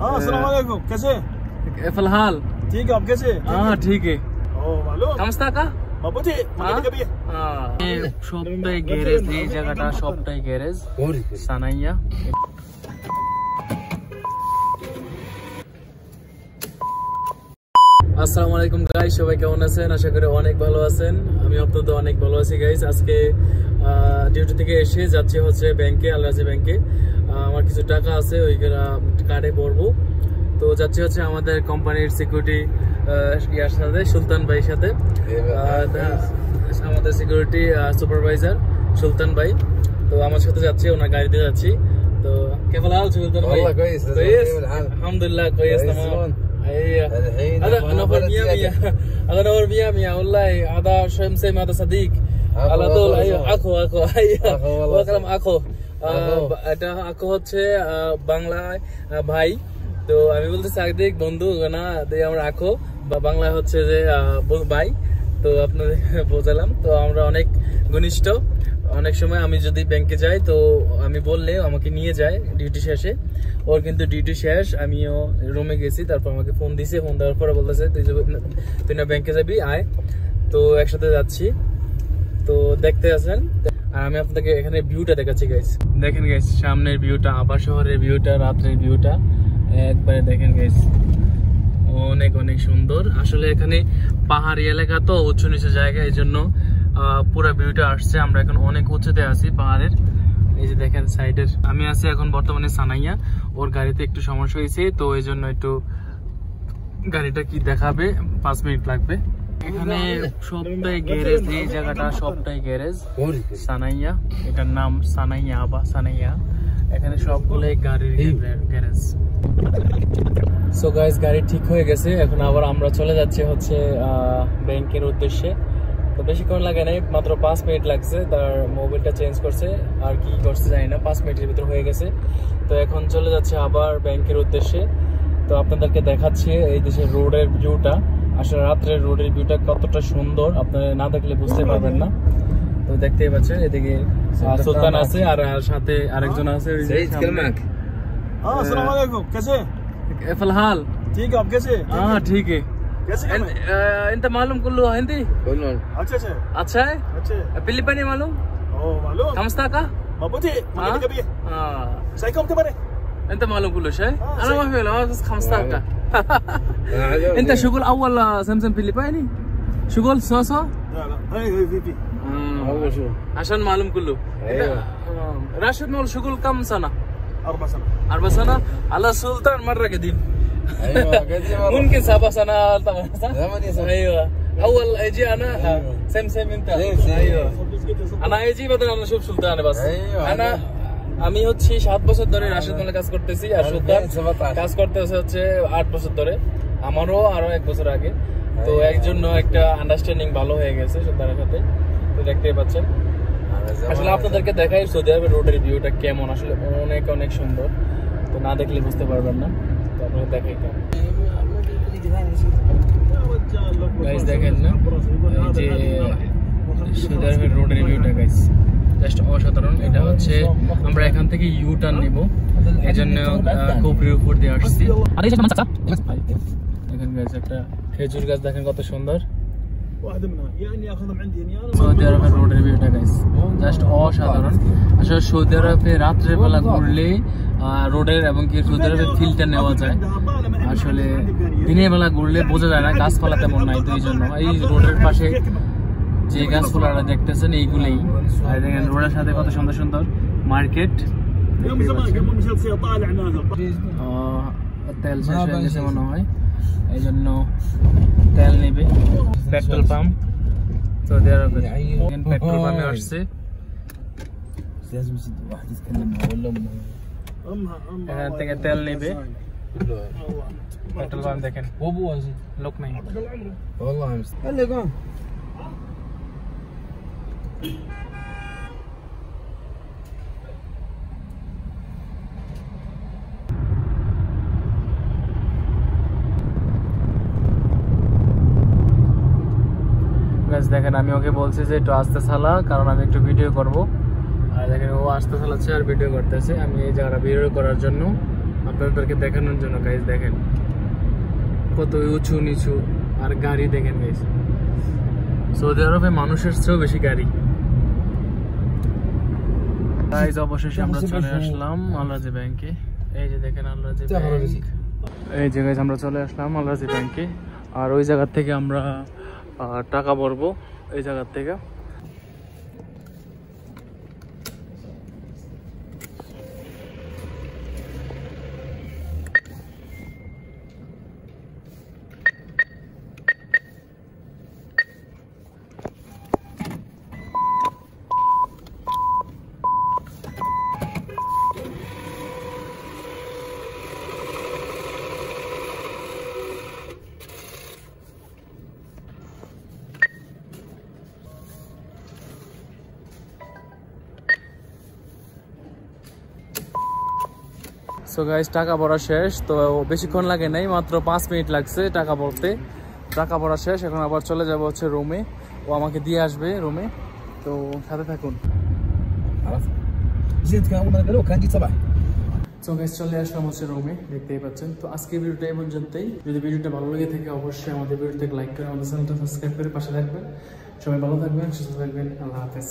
हाँ अस्सलाम वालेकुम, कैसे? फिलहाल ठीक है, आप कैसे? हाँ ठीक है। मालूम কামস্তা কা বাবুজি মানে কবি সবটাই গ্যারেজ, এই জায়গাটা সবটাই গ্যারেজ সানাইয়া। আসসালামু আলাইকুম গাইস, সবাই কেমন আছেন? আশা করি অনেক ভালো আছেন। আমি আপনাদের অনেক ভালো আছি গাইস। আজকে ডিউটি থেকে এসে যাচ্ছি হচ্ছে ব্যাংকে, আলরাজি ব্যাংকে। আমার কিছু টাকা আছে, ওই কার্ডে পড়বো। তো যাচ্ছি হচ্ছে আমাদের কোম্পানির সিকিউরিটি ইয়ার সাথে, সুলতান ভাইয়ের সাথে, আমাদের সিকিউরিটি সুপারভাইজার সুলতান ভাই। তো আমার সাথে যাচ্ছি, ওনার গাড়িতে যাচ্ছি। তো কেমন হাল সুলতান ভাই? আলহামদুলিল্লাহ كويس تمام. هذا نفر مية مية، هذا نفر مية مية والله. هذا شمسي، هذا صديق على طول. ايوه اخو ايوه وكلام اخو. এটা আখো হচ্ছে বাংলায় ভাই, তো আমি বলতেছি সাদিক বন্ধু না, আমরা আখো বা বাংলায় হচ্ছে যে ভাই। তো আপনাদের বোঝালাম। তো আমরা অনেক ঘনিষ্ঠ। অনেক সময় আমি যদি ব্যাংকে যাই তো আমি বললে আমাকে নিয়ে যায় ডিউটি শেষে। ওর কিন্তু ডিউটি শেষ, আমিও রুমে গেছি, তারপর আমাকে ফোন দিছে। ফোন দেওয়ার পরে বলতেছে তুই না ব্যাংকে যাবি, আয়। তো একসাথে যাচ্ছি। তো দেখতে আছেন, আর আমি আপনাদেরকে এখানে ভিউটা দেখাচ্ছি গাইস। দেখেন গাইস সামনের ভিউটা, আবার শহরের ভিউটা, রাত্রের ভিউটা একবারে দেখেন গাইস, অনেক অনেক সুন্দর। আসলে এখানে পাহাড়ি এলাকা তো, উঁচু নিচু জায়গা, এই জন্য পুরো ভিউটা আসছে। আমরা এখন অনেক উঁচুতে আছি পাহাড়ের। এই যে দেখেন সাইডের, আমি আছি এখন বর্তমানে সানাইয়া। ওর গাড়িতে একটু সমস্যা হয়েছে, তো এই জন্য একটু গাড়িটা কি দেখাবে, 5 মিনিট লাগবে। এখানে সবটাই গ্যারেজ, এই জায়গাটা সবটাই গ্যারেজ সানাইয়া। এটার নাম সানাইয়া বা সানাইয়া। এখানে সবগুলোই গাড়ির গ্যারেজ। সো গাইস, গাড়ি ঠিক হয়ে গেছে। এখন আবার আমরা চলে যাচ্ছি হচ্ছে ব্যাংকের উদ্দেশ্যে। তো বেশিক্ষণ লাগে নাই, মাত্র 5 মিনিট লাগছে। তার মোবাইলটা চেঞ্জ করছে, আর কি করছে জানি না, 5 মিনিটের ভিতর হয়ে গেছে। তো এখন চলে যাচ্ছে আবার ব্যাংকের উদ্দেশ্যে। তো আপনাদেরকে দেখাচ্ছি এই দেশের রোডের ভিউটা। আসলে রাত্রের রোডের ভিউটা কতটা সুন্দর, আপনারা না দেখলে বুঝতে পারবেন না। তো দেখতেই পাচ্ছেন, এদিকে সুলতান আছে আর সাথে আরেকজন আছে। अस्सलाम वालेकुम, कैसे? फिलहाल ठीक है, आप कैसे? हाँ ठीक है। कैसे? انت معلوم كله هندي؟ अच्छा अच्छा अच्छा है। अच्छा फिलिपाइनी मालूम? मालूم kamusta ka? mabuti mana gabi سايكم تبري انت معلوم كل شيء. انا ما في ولا بس kamusta ka. انت شغل اول سمسم فيليبيني شغل سوسو؟ لا لا هي في اول شغل عشان معلوم كله. ايوه راشد نقول شغل كم سنه؟ 4 سنة. 4 سنة على سلطان مرة قديم. ايوه ممكن 7 سنة 8 سنة. ايوه اول اجي انا سم انت. ايوه انا اجي بدل انا اشوف سلطان بس. انا আমি হচ্ছে 7 বছর ধরে রাশিদ মালে কাজ করতেছি, আর সুলতান কাজ করতেছে হচ্ছে 8 বছর ধরে, আমারও আরো 1 বছর আগে। তো এর জন্য একটা আন্ডারস্ট্যান্ডিং ভালো হয়ে গেছে সুলতানের সাথে। তো দেখতেই পাচ্ছেন। আসলে আপনাদেরকে দেখাই সৌদি আরবের রোডের ভিউটা কেমন, আসলে অনেক অনেক সুন্দর। তো না দেখলে বুঝতে পারবেন না, তো আপনাদের দেখাই কেমন। গাইস দেখেন না, এই যে সৌদি আরবের রোডের ভিউটা গাইস জাস্ট অসাধারণ। এটা হচ্ছে আমরা এখান থেকে ইউ টার্ন নিব, এই জন্য কোপরির উপর দিয়ে আসছি। দেখেন গাইস একটা খেজুর গাছ, দেখেন কত সুন্দর। সৌদি আরবের রোডের ভিউটা গাইস জাস্ট অসাধারণ। আসলে সৌদি আরবে রাত্রের বেলা ঘুরলে রোডের এবং কি সৌদি আরবের ফিলটা নেওয়া যায়। আসলে দিনের বেলা ঘুরলে বোঝা যায় না, গাছপালা তেমন নাই। তো এই জন্য এই রোডের পাশে যে গাছপালাটা দেখতেছেন এইগুলোই। আর দেখেন রোডের সাথে কত সুন্দর সুন্দর মার্কেট। তেল শেষ হয়ে গেছে মনে হয়, এই জন্য তেল নেবে। পেট্রোল পাম্প সৌদি আরবে, পেট্রোল পাম্পে আসছে। এখান থেকে তেল নেবে, পেট্রোল পাম্প দেখেন লোক নাই। দেখেন আমি ওকে বলছি যে একটু আস্তে চালা, কারণ আমি একটু ভিডিও করব। আর দেখেন ও আস্তে চালাচ্ছে আর ভিডিও করতেছে। আমি এই জায়গাটা ভিডিও করার জন্য আপনাদেরকে দেখানোর জন্য গাইস। দেখেন কত উঁচু নিচু, আর গাড়ি দেখেন গাইস, সৌদি আরবে মানুষের চেয়েও বেশি গাড়ি। গাইস অবশেষে আমরা চলে আসলাম আল রাজি ব্যাংকে। এই যে দেখেন আল রাজি ব্যাংক, এই যে গাইস আমরা চলে আসলাম আল রাজি ব্যাংকে। আর ওই জায়গা থেকে আমরা টাকা ভরবো, এই জায়গা থেকে। সো গাইস টাকা ভরা শেষ, তো বেশিক্ষণ লাগে নাই, মাত্র 5 মিনিট লাগছে টাকা ভরতে। টাকা ভরা শেষ, এখন আবার চলে যাব হচ্ছে রুমে, ও আমাকে দিয়ে আসবে রুমে, তো সাথে থাকুন। সো গাইস চলে আসলাম হচ্ছে রুমে, দেখতেই পাচ্ছেন। তো আজকে ভিডিওটা এই পর্যন্তই। যদি ভিডিওটা ভালো লেগে থাকে অবশ্যই আমাদের ভিডিওটাকে লাইক করে আমাদের চ্যানেলটা সাবস্ক্রাইব করে পাশে থাকবেন। সবাই ভালো থাকবেন, সুস্থ থাকবেন, আল্লাহ হাফেজ।